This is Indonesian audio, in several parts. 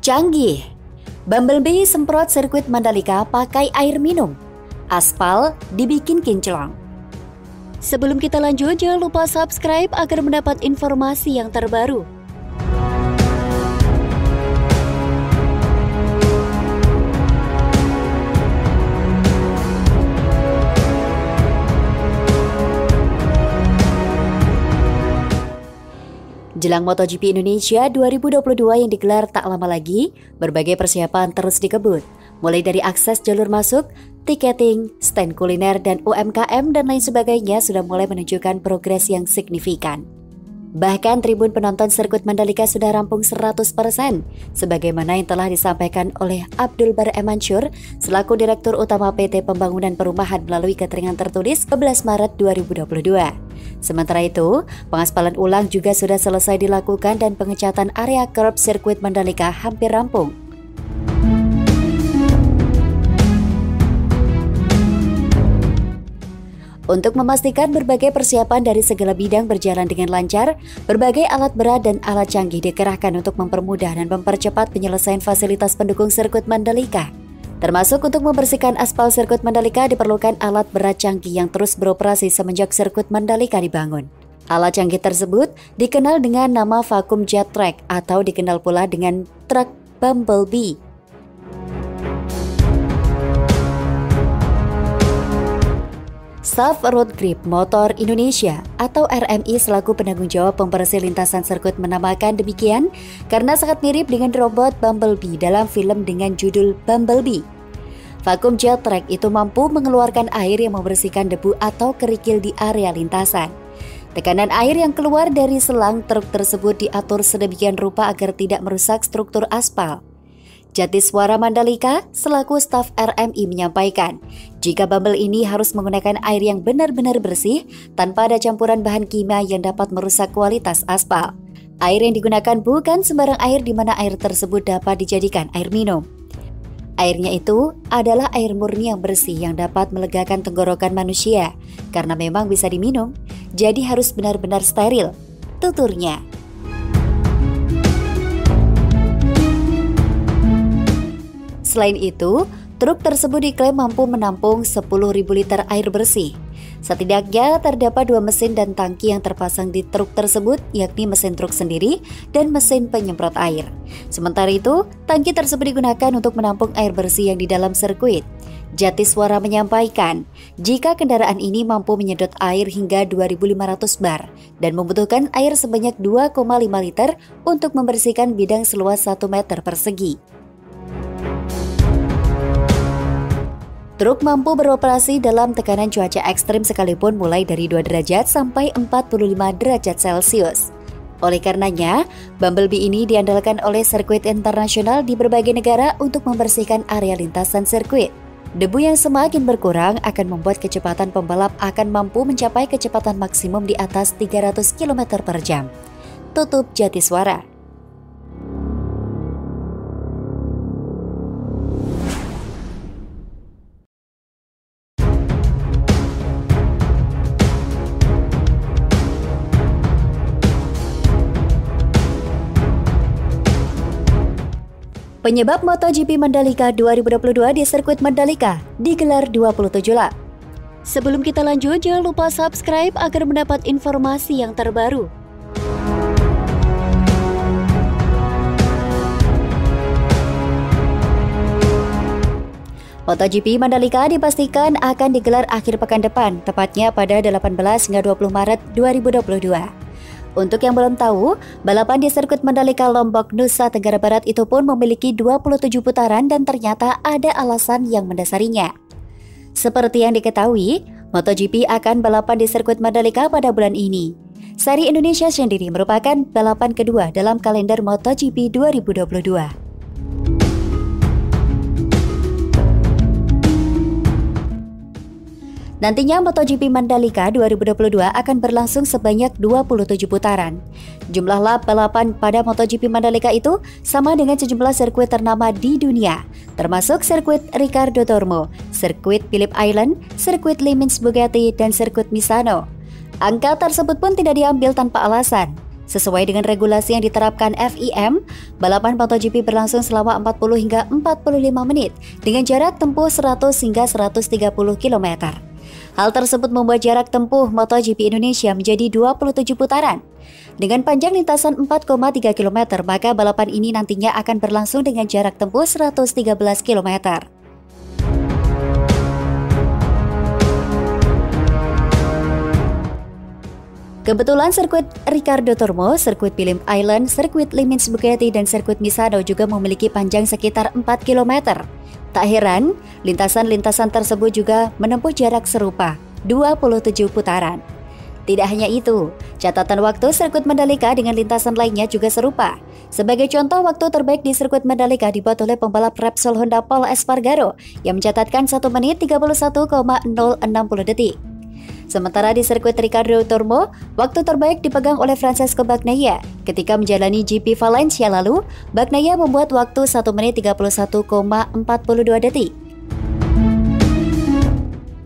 Canggih, Bumblebee semprot sirkuit Mandalika pakai air minum. Aspal dibikin kinclong. Sebelum kita lanjut, jangan lupa subscribe agar mendapat informasi yang terbaru. Jelang MotoGP Indonesia 2022 yang digelar tak lama lagi, berbagai persiapan terus dikebut. Mulai dari akses jalur masuk, tiketing, stand kuliner, dan UMKM dan lain sebagainya sudah mulai menunjukkan progres yang signifikan. Bahkan tribun penonton sirkuit Mandalika sudah rampung 100%, sebagaimana yang telah disampaikan oleh Abdul Bar Emansur selaku Direktur Utama PT Pembangunan Perumahan melalui keterangan tertulis 11 Maret 2022. Sementara itu, pengaspalan ulang juga sudah selesai dilakukan dan pengecatan area curb sirkuit Mandalika hampir rampung. Untuk memastikan berbagai persiapan dari segala bidang berjalan dengan lancar, berbagai alat berat dan alat canggih dikerahkan untuk mempermudah dan mempercepat penyelesaian fasilitas pendukung sirkuit Mandalika. Termasuk untuk membersihkan aspal sirkuit Mandalika diperlukan alat berat canggih yang terus beroperasi semenjak sirkuit Mandalika dibangun. Alat canggih tersebut dikenal dengan nama Vacuum Jet Track atau dikenal pula dengan truk Bumblebee. Staf Road Grip Motor Indonesia atau RMI selaku penanggung jawab pembersih lintasan sirkuit menamakan demikian karena sangat mirip dengan robot Bumblebee dalam film dengan judul Bumblebee. Vacuum Jet Track itu mampu mengeluarkan air yang membersihkan debu atau kerikil di area lintasan. Tekanan air yang keluar dari selang truk tersebut diatur sedemikian rupa agar tidak merusak struktur aspal. Jatiswara Mandalika selaku staf RMI menyampaikan, jika Bumble ini harus menggunakan air yang benar-benar bersih tanpa ada campuran bahan kimia yang dapat merusak kualitas aspal. Air yang digunakan bukan sembarang air di mana air tersebut dapat dijadikan air minum. Airnya itu adalah air murni yang bersih yang dapat melegakan tenggorokan manusia karena memang bisa diminum, jadi harus benar-benar steril, tuturnya. Selain itu, truk tersebut diklaim mampu menampung 10.000 liter air bersih. Setidaknya terdapat 2 mesin dan tangki yang terpasang di truk tersebut, yakni mesin truk sendiri dan mesin penyemprot air. Sementara itu, tangki tersebut digunakan untuk menampung air bersih yang di dalam sirkuit. Jatiswara menyampaikan, jika kendaraan ini mampu menyedot air hingga 2.500 bar dan membutuhkan air sebanyak 2,5 liter untuk membersihkan bidang seluas 1 meter persegi. Truk mampu beroperasi dalam tekanan cuaca ekstrim sekalipun mulai dari 2 derajat sampai 45 derajat Celcius. Oleh karenanya, Bumblebee ini diandalkan oleh sirkuit internasional di berbagai negara untuk membersihkan area lintasan sirkuit. Debu yang semakin berkurang akan membuat kecepatan pembalap akan mampu mencapai kecepatan maksimum di atas 300 km per jam. Tutup Jatiswara. Penyebab MotoGP Mandalika 2022 di sirkuit Mandalika digelar 27 lap. Sebelum kita lanjut, jangan lupa subscribe agar mendapat informasi yang terbaru. MotoGP Mandalika dipastikan akan digelar akhir pekan depan, tepatnya pada 18 hingga 20 Maret 2022. Untuk yang belum tahu, balapan di sirkuit Mandalika Lombok, Nusa Tenggara Barat itu pun memiliki 27 putaran dan ternyata ada alasan yang mendasarinya. Seperti yang diketahui, MotoGP akan balapan di sirkuit Mandalika pada bulan ini. Seri Indonesia sendiri merupakan balapan kedua dalam kalender MotoGP 2022. Nantinya MotoGP Mandalika 2022 akan berlangsung sebanyak 27 putaran. Jumlah lap balapan pada MotoGP Mandalika itu sama dengan sejumlah sirkuit ternama di dunia, termasuk sirkuit Ricardo Tormo, sirkuit Phillip Island, sirkuit Le Mans Bugatti, dan sirkuit Misano. Angka tersebut pun tidak diambil tanpa alasan. Sesuai dengan regulasi yang diterapkan FIM, balapan MotoGP berlangsung selama 40 hingga 45 menit dengan jarak tempuh 100 hingga 130 km. Hal tersebut membuat jarak tempuh MotoGP Indonesia menjadi 27 putaran. Dengan panjang lintasan 4,3 km, maka balapan ini nantinya akan berlangsung dengan jarak tempuh 113 km. Kebetulan sirkuit Ricardo Tormo, sirkuit Phillip Island, sirkuit Limits Bugatti, dan sirkuit Misano juga memiliki panjang sekitar 4 km. Tak heran, lintasan-lintasan tersebut juga menempuh jarak serupa, 27 putaran. Tidak hanya itu, catatan waktu sirkuit Mandalika dengan lintasan lainnya juga serupa. Sebagai contoh, waktu terbaik di sirkuit Mandalika dibuat oleh pembalap Repsol Honda Pol Espargaro yang mencatatkan 1 menit 31,060 detik. Sementara di sirkuit Ricardo Tormo, waktu terbaik dipegang oleh Francesco Bagnaia. Ketika menjalani GP Valencia lalu, Bagnaia membuat waktu 1 menit 31,42 detik.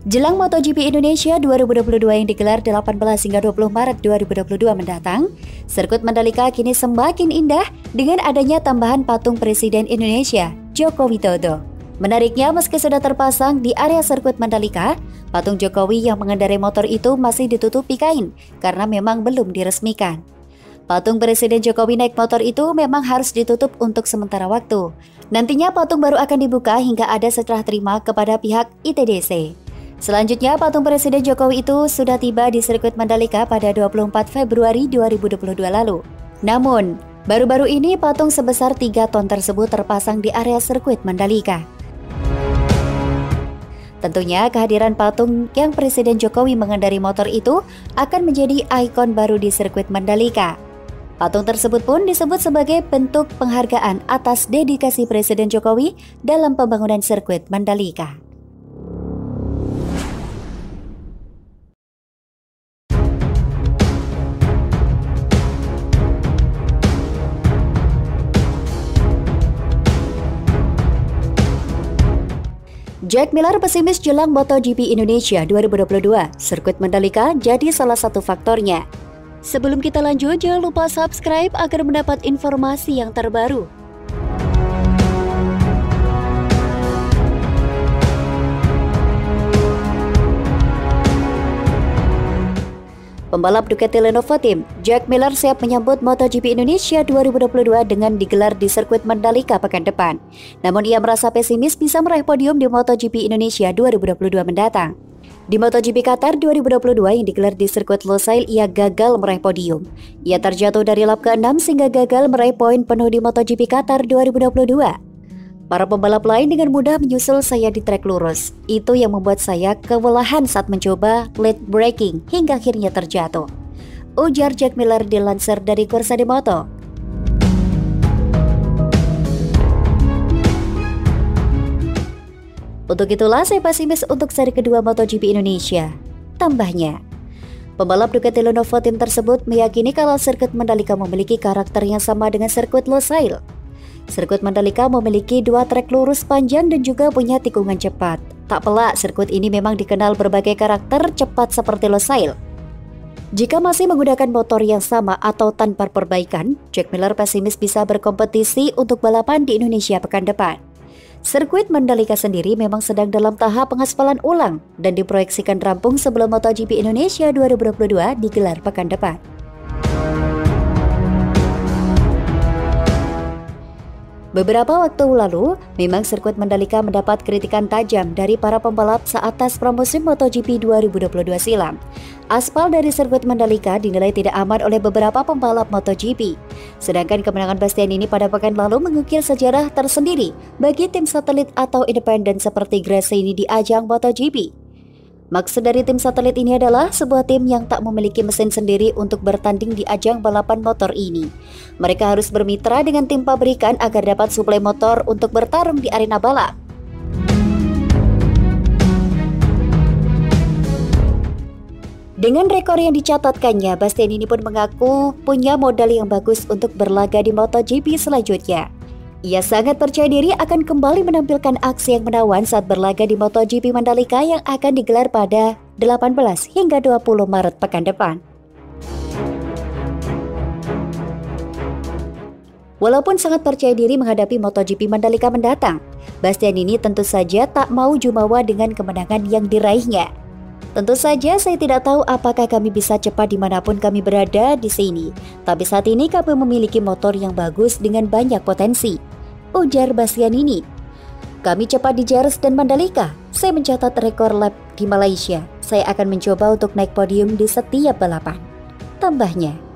Jelang MotoGP Indonesia 2022 yang digelar 18 hingga 20 Maret 2022 mendatang, sirkuit Mandalika kini semakin indah dengan adanya tambahan patung Presiden Indonesia, Joko Widodo. Menariknya, meski sudah terpasang di area sirkuit Mandalika, patung Jokowi yang mengendarai motor itu masih ditutupi kain karena memang belum diresmikan. Patung Presiden Jokowi naik motor itu memang harus ditutup untuk sementara waktu. Nantinya patung baru akan dibuka hingga ada setelah terima kepada pihak ITDC. Selanjutnya, patung Presiden Jokowi itu sudah tiba di sirkuit Mandalika pada 24 Februari 2022 lalu. Namun, baru-baru ini patung sebesar 3 ton tersebut terpasang di area sirkuit Mandalika. Tentunya kehadiran patung yang Presiden Jokowi mengendarai motor itu akan menjadi ikon baru di sirkuit Mandalika. Patung tersebut pun disebut sebagai bentuk penghargaan atas dedikasi Presiden Jokowi dalam pembangunan sirkuit Mandalika. Jack Miller pesimis jelang MotoGP Indonesia 2022. Sirkuit Mandalika jadi salah satu faktornya. Sebelum kita lanjut, jangan lupa subscribe agar mendapat informasi yang terbaru. Pembalap Ducati Lenovo Team, Jack Miller siap menyambut MotoGP Indonesia 2022 dengan digelar di sirkuit Mandalika pekan depan. Namun ia merasa pesimis bisa meraih podium di MotoGP Indonesia 2022 mendatang. Di MotoGP Qatar 2022 yang digelar di sirkuit Losail, ia gagal meraih podium. Ia terjatuh dari lap ke-6 sehingga gagal meraih poin penuh di MotoGP Qatar 2022. Para pembalap lain dengan mudah menyusul saya di trek lurus. Itu yang membuat saya kewalahan saat mencoba late braking hingga akhirnya terjatuh, ujar Jack Miller dilansir dari Corsa Moto. Untuk itulah saya pesimis untuk seri kedua MotoGP Indonesia. Tambahnya, pembalap Ducati Lenovo Team tersebut meyakini kalau sirkuit Mandalika memiliki karakter yang sama dengan sirkuit Losail. Sirkuit Mandalika memiliki 2 trek lurus panjang dan juga punya tikungan cepat. Tak pelak, sirkuit ini memang dikenal berbagai karakter cepat seperti Losail. Jika masih menggunakan motor yang sama atau tanpa perbaikan, Jack Miller pesimis bisa berkompetisi untuk balapan di Indonesia pekan depan. Sirkuit Mandalika sendiri memang sedang dalam tahap pengaspalan ulang dan diproyeksikan rampung sebelum MotoGP Indonesia 2022 digelar pekan depan. Beberapa waktu lalu, memang sirkuit Mandalika mendapat kritikan tajam dari para pembalap saat tes pramusim MotoGP 2022 silam. Aspal dari sirkuit Mandalika dinilai tidak aman oleh beberapa pembalap MotoGP. Sedangkan kemenangan Bastianini pada pekan lalu mengukir sejarah tersendiri bagi tim satelit atau independen seperti Gresini di ajang MotoGP. Maksud dari tim satelit ini adalah sebuah tim yang tak memiliki mesin sendiri untuk bertanding di ajang balapan motor ini. Mereka harus bermitra dengan tim pabrikan agar dapat suplai motor untuk bertarung di arena balap. Dengan rekor yang dicatatkannya, Bastianini pun mengaku punya modal yang bagus untuk berlaga di MotoGP selanjutnya. Ia sangat percaya diri akan kembali menampilkan aksi yang menawan saat berlaga di MotoGP Mandalika yang akan digelar pada 18 hingga 20 Maret pekan depan. Walaupun sangat percaya diri menghadapi MotoGP Mandalika mendatang, Bastianini tentu saja tak mau jumawa dengan kemenangan yang diraihnya. Tentu saja saya tidak tahu apakah kami bisa cepat dimanapun kami berada di sini, tapi saat ini kami memiliki motor yang bagus dengan banyak potensi, ujar Bastianini. Kami cepat di Jerez dan Mandalika. Saya mencatat rekor lap di Malaysia. Saya akan mencoba untuk naik podium di setiap balapan, tambahnya.